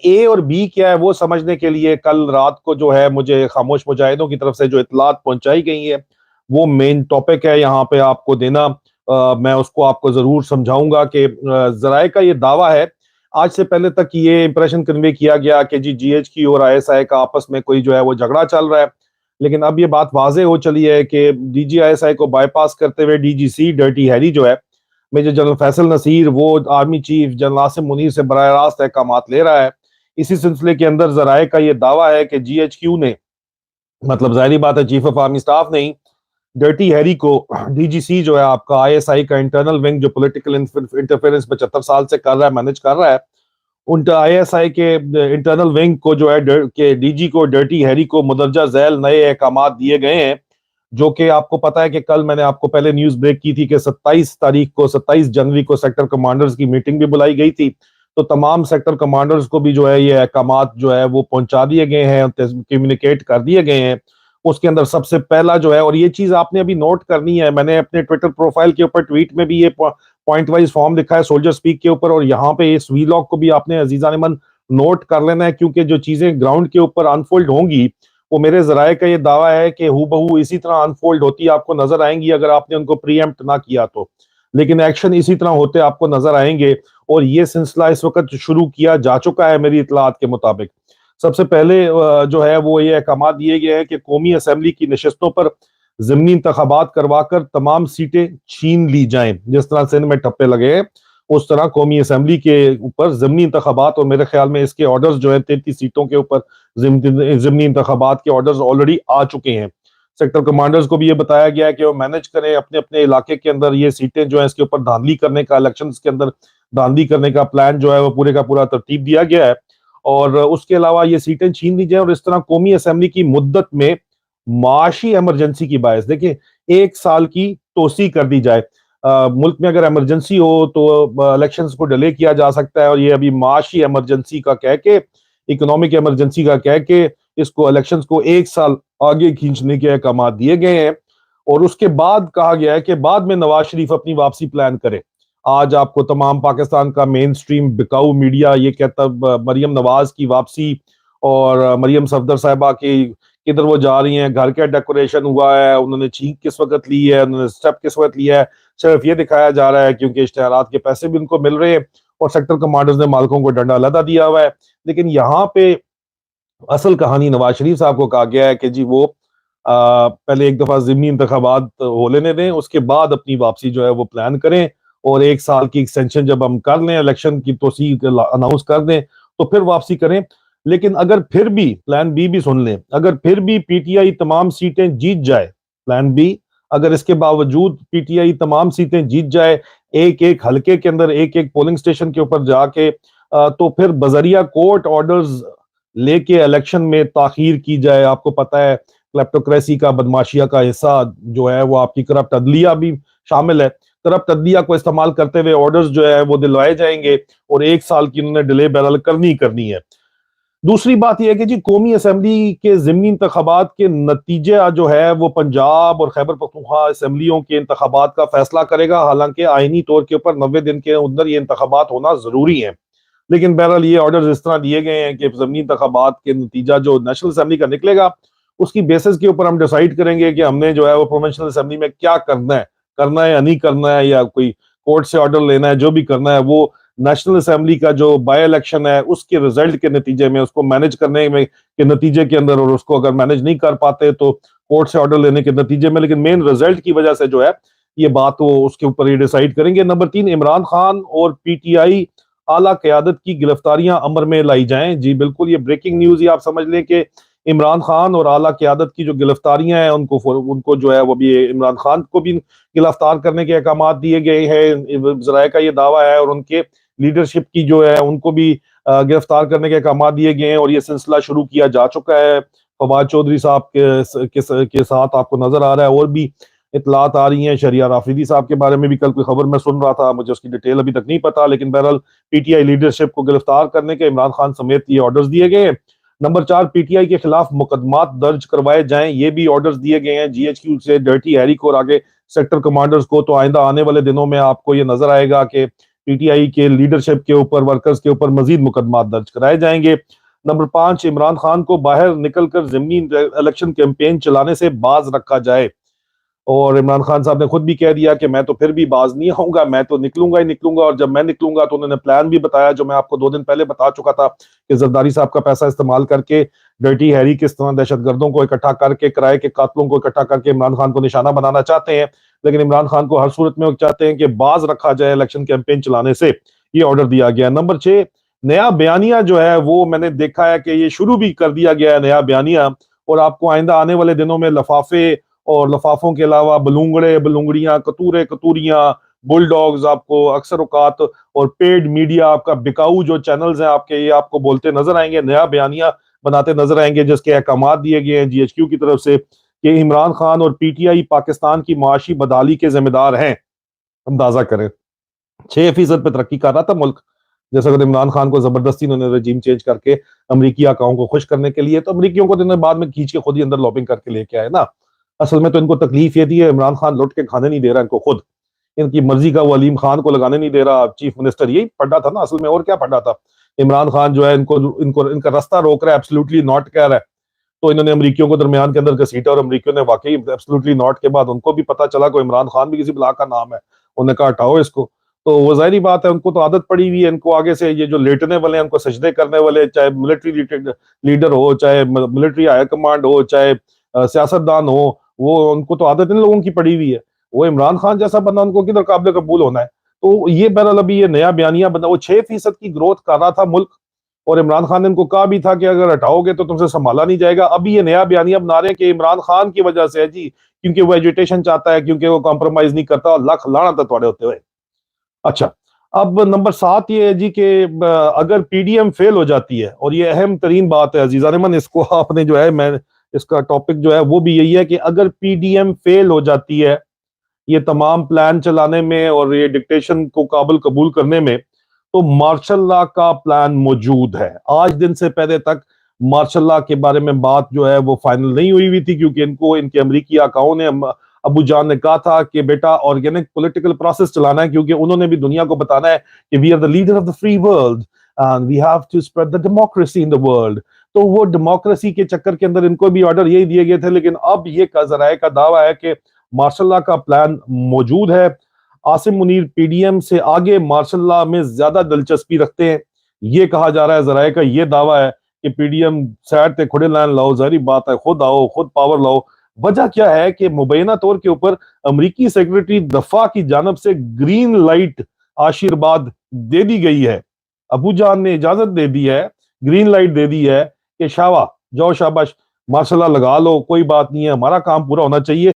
اے اور بی کیا ہے وہ سمجھنے کے لیے کل رات کو جو ہے مجھے خاموش مجاہدوں کی طرف سے جو اطلاعات پہنچائی گئی ہے وہ مین ٹاپک ہے یہاں پہ آپ کو دینا. میں اس کو آپ کو ضرور سمجھاؤں گا کہ ذرائع کا یہ دعویٰ ہے. آج سے پہلے تک یہ امپریشن کنوے کیا گیا کہ جی ایچ کیو اور آئی ایس آئی کا آپس میں کوئی جو ہے وہ جھگڑا چل رہا ہے، لیکن اب یہ بات واضح ہو چلی ہے کہ D G I S I کو بائی پاس کرتے ہوئے ڈی جی سی ڈرٹی ہیری جو ہے میجر جنرل فیصل نصیر وہ army chief general Asim Munir سے براہ راست احکامات لے رہا ہے. اسی سلسلے کے اندر ذرائع کا یہ دعویٰ ہے کہ جی ایچ کیو نے، مطلب ظاہری بات ہے چیف آف آرمی سٹاف نہیں، ڈرٹی ہیری کو ڈی جی سی جو ہے آپ کا آئی ایس آئی کا انٹرنل ونگ جو پولیٹیکل انٹرفیرنس 75 سال سے کر رہا ہے، مینج کر رہا ہے، ان آئی ایس آئی کے انٹرنل ونگ کو جو ہے کہ ڈی جی کو ڈرٹی ہیری کو مدرجہ ذیل نئے احکامات دیے گئے ہیں، جو کہ آپ کو پتا ہے کہ کل میں نے آپ کو پہلے نیوز بریک کی تھی کہ 27 جنوری کو سیکٹر کمانڈرز کی میٹنگ بھی بلائی گئی تھی. تو تمام سیکٹر کمانڈرز کو بھی جو ہے یہ احکامات جو ہے وہ پہنچا دیے گئے ہیں، کمیونیکیٹ کر دیے گئے ہیں. اس کے اندر سب سے پہلا جو ہے، اور یہ چیز آپ نے ابھی نوٹ کرنی ہے، میں نے اپنے ٹویٹر پروفائل کے اوپر ٹویٹ میں بھی یہ پوائنٹ وائز فارم لکھا ہے سولجر سپیک کے اوپر، اور یہاں پہ اس ویلاگ کو بھی آپ نے عزیزان من نوٹ کر لینا ہے، کیونکہ جو چیزیں گراؤنڈ کے اوپر انفولڈ ہوں گی وہ میرے ذرائع کا یہ دعویٰ ہے کہ ہو بہو اسی طرح انفولڈ ہوتی آپ کو نظر آئیں گی اگر آپ نے ان کو پری ایمپٹ نہ کیا تو، لیکن ایکشن اسی طرح ہوتے آپ کو نظر آئیں گے. اور یہ سلسلہ اس وقت شروع کیا جا چکا ہے میری اطلاعات کے مطابق. سب سے پہلے جو ہے وہ یہ احکامات دیے گئے ہیں کہ قومی اسمبلی کی نشستوں پر ضمنی انتخابات کروا کر تمام سیٹیں چھین لی جائیں. جس طرح سندھ میں ٹھپے لگے ہیں اس طرح قومی اسمبلی کے اوپر ضمنی انتخابات، اور میرے خیال میں اس کے آرڈرز جو ہیں 33 سیٹوں کے اوپر ضمنی انتخابات کے آرڈرز آلریڈی آ چکے ہیں. سیکٹر کمانڈرز کو بھی یہ بتایا گیا ہے کہ وہ مینج کریں اپنے اپنے علاقے کے اندر یہ سیٹیں جو ہیں، اس کے اوپر دھاندلی کرنے کا، الیکشنز کے اندر دھاندلی کرنے کا پلان جو ہے وہ پورے کا پورا ترتیب دیا گیا ہے. اور اس کے علاوہ یہ سیٹیں چھین لی جائیں، اور اس طرح قومی اسمبلی کی مدت میں معاشی ایمرجنسی کی باعث دیکھیں 1 سال کی توسیع کر دی جائے. ملک میں اگر ایمرجنسی ہو تو الیکشنز کو ڈیلے کیا جا سکتا ہے، اور یہ ابھی معاشی ایمرجنسی کا کہہ کے، اکنامک ایمرجنسی کا کہہ کے اس کو الیکشنز کو 1 سال آگے کھینچنے کے احکامات دیے گئے ہیں. اور اس کے بعد کہا گیا ہے کہ بعد میں نواز شریف اپنی واپسی پلان کرے. آج آپ کو تمام پاکستان کا مین سٹریم بکاؤ میڈیا یہ کہتا مریم نواز کی واپسی اور مریم صفدر صاحبہ کی کدھر وہ جا رہی ہیں، گھر کا ڈیکوریشن ہوا ہے، انہوں نے چھینک کس وقت لی ہے، انہوں نے سٹیپ کس وقت لیا ہے، صرف یہ دکھایا جا رہا ہے کیونکہ اشتہارات کے پیسے بھی ان کو مل رہے ہیں اور سیکٹر کمانڈرز نے مالکوں کو ڈنڈا علیحدہ دیا ہوا ہے. لیکن یہاں پہ اصل کہانی نواز شریف صاحب کو کہا گیا ہے کہ جی وہ پہلے ایک دفعہ ضمنی انتخابات ہو لینے دیں، اس کے بعد اپنی واپسی جو ہے وہ پلان کریں، اور 1 سال کی ایکسٹینشن جب ہم کر لیں، الیکشن کی توسیع اناؤنس کر دیں تو پھر واپسی کریں. لیکن اگر پھر بھی پلان بی بھی سن لیں، اگر پھر بھی پی ٹی آئی تمام سیٹیں جیت جائے، پلان بی اگر اس کے باوجود پی ٹی آئی تمام سیٹیں جیت جائے، ایک ایک حلقے کے اندر ایک ایک پولنگ سٹیشن کے اوپر جا کے، تو پھر بذریعہ کورٹ آرڈرز لے کے الیکشن میں تاخیر کی جائے. آپ کو پتا ہے کلیپٹوکریسی کا، بدماشیہ کا حصہ جو ہے وہ آپ کی کرپٹ عدلیہ بھی شامل ہے. کرپٹ عدلیہ کو استعمال کرتے ہوئے آرڈرز جو ہے وہ دلوائے جائیں گے، اور 1 سال کی انہوں نے ڈیلے بہرحال کرنی ہے. دوسری بات یہ ہے کہ جی قومی اسمبلی کے ضمنی انتخابات کے نتیجے جو ہے وہ پنجاب اور خیبر پختونخوا اسمبلیوں کے انتخابات کا فیصلہ کرے گا. حالانکہ آئینی طور کے اوپر 90 دن کے اندر یہ انتخابات ہونا ضروری ہے، لیکن بہرحال یہ آرڈرز اس طرح دیے گئے ہیں کہ ضمنی انتخابات کے نتیجہ جو نیشنل اسمبلی کا نکلے گا اس کی بیسس کے اوپر ہم ڈیسائیڈ کریں گے کہ ہم نے جو ہے وہ پروونشنل اسمبلی میں کیا کرنا ہے یا نہیں کرنا ہے، یا کوئی کورٹ سے آرڈر لینا ہے. جو بھی کرنا ہے وہ نیشنل اسمبلی کا جو بائی الیکشن ہے اس کے رزلٹ کے نتیجے میں، اس کو مینج کرنے میں کے نتیجے کے اندر، اور اس کو اگر مینج نہیں کر پاتے تو کورٹ سے آرڈر لینے کے نتیجے میں، لیکن مین رزلٹ کی وجہ سے جو ہے یہ بات وہ اس کے اوپر یہ ڈیسائیڈ کریں گے. نمبر 3، عمران خان اور پی ٹی آئی اعلیٰ قیادت کی گرفتاریاں امر میں لائی جائیں. جی بالکل، یہ بریکنگ نیوز ہی آپ سمجھ لیں کہ عمران خان اور اعلیٰ قیادت کی جو گرفتاریاں ہیں ان کو جو ہے وہ بھی عمران خان کو بھی گرفتار کرنے کے احکامات دیے گئے ہیں، ذرائع کا یہ دعویٰ ہے، اور ان کے لیڈرشپ کی جو ہے ان کو بھی گرفتار کرنے کے احکامات دیے گئے ہیں، اور یہ سلسلہ شروع کیا جا چکا ہے. فواد چودھری صاحب کے ساتھ آپ کو نظر آ رہا ہے، اور بھی اطلاعات آ رہی ہیں. شہریار آفریدی صاحب کے بارے میں بھی کل کوئی خبر میں سن رہا تھا، مجھے اس کی ڈیٹیل ابھی تک نہیں پتا، لیکن بہرحال پی ٹی آئی لیڈرشپ کو گرفتار کرنے کے عمران خان سمیت یہ آرڈرز دیے گئے ہیں. نمبر 4، پی ٹی آئی کے خلاف مقدمات درج کروائے جائیں، یہ بھی آرڈرز دیے گئے ہیں جی ایچ کیو سے ڈرٹی ہیری کو اور آگے سیکٹر کمانڈرز کو. تو آئندہ آنے والے دنوں میں آپ کو یہ نظر آئے گا کہ پی ٹی آئی کے لیڈرشپ کے اوپر، ورکرز کے اوپر مزید مقدمات درج کرائے جائیں گے۔ نمبر 5، عمران خان کو باہر نکل کر ضمنی الیکشن کیمپین چلانے سے باز رکھا جائے۔ اور عمران خان صاحب نے خود بھی کہہ دیا کہ میں تو پھر بھی باز نہیں آؤں گا، میں تو نکلوں گا ہی نکلوں گا، اور جب میں نکلوں گا تو انہوں نے پلان بھی بتایا جو میں آپ کو 2 دن پہلے بتا چکا تھا کہ زرداری صاحب کا پیسہ استعمال کر کے ڈرٹی ہیری کس طرح دہشت گردوں کو اکٹھا کر کے، کرائے کے قاتلوں کو اکٹھا کر کے عمران خان کو نشانہ بنانا چاہتے ہیں، لیکن عمران خان کو ہر صورت میں وہ چاہتے ہیں کہ باز رکھا جائے الیکشن کیمپین چلانے سے، یہ آرڈر دیا گیا۔ نمبر 6، نیا بیانیہ جو ہے وہ میں نے دیکھا ہے کہ یہ شروع بھی کر دیا گیا ہے نیا بیانیہ، اور آپ کو آئندہ آنے والے دنوں میں لفافے اور لفافوں کے علاوہ بلونگڑے، بلونگڑیاں، کتورے، کتوریاں، بل ڈاگز آپ کو اکثر اوقات، اور پیڈ میڈیا آپ کا بکاؤ جو چینلز ہیں آپ کے، یہ آپ کو بولتے نظر آئیں گے، نیا بیانیہ بناتے نظر آئیں گے جس کے احکامات دیے گئے ہیں جی ایچ کیو کی طرف سے کہ عمران خان اور پی ٹی آئی پاکستان کی معاشی بدحالی کے ذمہ دار ہیں۔ اندازہ کریں 6% پہ ترقی کر رہا تھا ملک، جیسا کہ عمران خان کو زبردستی انہوں نے رجیم چینج کر کے امریکی آقاؤں کو خوش کرنے کے لیے، تو امریکیوں کو انہوں نے بعد میں کھینچ کے خود ہی اندر لابنگ کر کے لے کے آئے نا۔ اصل میں تو ان کو تکلیف یہ دی ہے، عمران خان لٹ کے کھانے نہیں دے رہا ان کو، خود ان کی مرضی کا وہ علیم خان کو لگانے نہیں دے رہا چیف منسٹر، یہی پڑھا تھا نا اصل میں، اور کیا پڑھا تھا؟ عمران خان جو ہے ان کا راستہ روک رہا ہے، ایبسلیوٹلی ناٹ کہہ رہا ہے، تو انہوں نے امریکیوں کو درمیان کے اندر گھسیٹا، اور امریکیوں نے واقعی ایبسلیوٹلی ناٹ کے بعد ان کو بھی پتا چلا کہ عمران خان بھی کسی بلا کا نام ہے، انہوں نے کہا ہٹاؤ اس کو، تو وہ ظاہری بات ہے ان کو تو عادت پڑی ہوئی ہے، ان کو آگے سے یہ جو لیٹنے والے ہیں، ان کو سجدے کرنے والے، چاہے ملٹری لیڈر ہو، چاہے ملٹری ہائی کمانڈ ہو، چاہے سیاستدان ہو، وہ ان کو تو عادت ان لوگوں کی پڑی ہوئی ہے، وہ عمران خان جیسا بندہ ان کو کدھر قابل قبول ہونا ہے؟ تو یہ بہرحال ابھی یہ نیا بیانیہ بنا، وہ 6% کی گروتھ کر رہا تھا ملک، اور عمران خان نے ان کو کہا بھی تھا کہ اگر ہٹاؤ گے تو تم سے سنبھالا نہیں جائے گا۔ ابھی یہ نیا بیانیہ بنا رہے ہیں کہ عمران خان کی وجہ سے ہے جی، کیونکہ وہ ایجوٹیشن چاہتا ہے، کیونکہ وہ کمپرومائز نہیں کرتا، لاکھ لعنت ہے تھوڑے ہوتے ہوئے۔ اچھا، اب نمبر 7 یہ ہے جی کہ اگر پی ڈی ایم فیل ہو جاتی ہے، اور یہ اہم ترین بات ہے عزیزان من، اس کو آپ نے جو ہے، میں اس کا ٹاپک جو ہے وہ بھی یہی ہے کہ اگر پی ڈی ایم فیل ہو جاتی ہے یہ تمام پلان چلانے میں اور یہ ڈکٹیشن کو قابل قبول کرنے میں، تو مارشل لا کا پلان موجود ہے۔ آج دن سے پہلے تک مارشل لا کے بارے میں بات جو ہے وہ فائنل نہیں ہوئی تھی، کیونکہ ان کے امریکی آقاؤں نے، ابو جان نے کہا تھا کہ بیٹا آرگینک پولیٹیکل پروسیس چلانا ہے، کیونکہ انہوں نے بھی دنیا کو بتانا ہے کہ we are the leader of the free world and we have to spread the democracy in the world. تو وہ ڈیموکریسی کے چکر کے اندر ان کو بھی آرڈر یہی دیے گئے تھے، لیکن اب یہ ذرائع کا دعویٰ ہے کہ مارشل لا کا پلان موجود ہے۔ Asim Munir P D M سے آگے مارشل لا میں زیادہ دلچسپی رکھتے ہیں، یہ کہا جا رہا ہے، ذرائع کا یہ دعویٰ ہے کہ پی ڈی ایم سیٹ تے کھڑے لائن لاؤ، ظاہری بات ہے خود آؤ، خود پاور لاؤ۔ وجہ کیا ہے کہ مبینہ طور کے اوپر امریکی سیکرٹری دفاع کی جانب سے گرین لائٹ آشیرواد دے دی گئی ہے، ابو جان نے اجازت دے دی ہے، گرین لائٹ دے دی ہے کہ شاباش جاؤ، شاباش مارشل لا لگا لو، کوئی بات نہیں ہے، ہمارا کام پورا ہونا چاہیے۔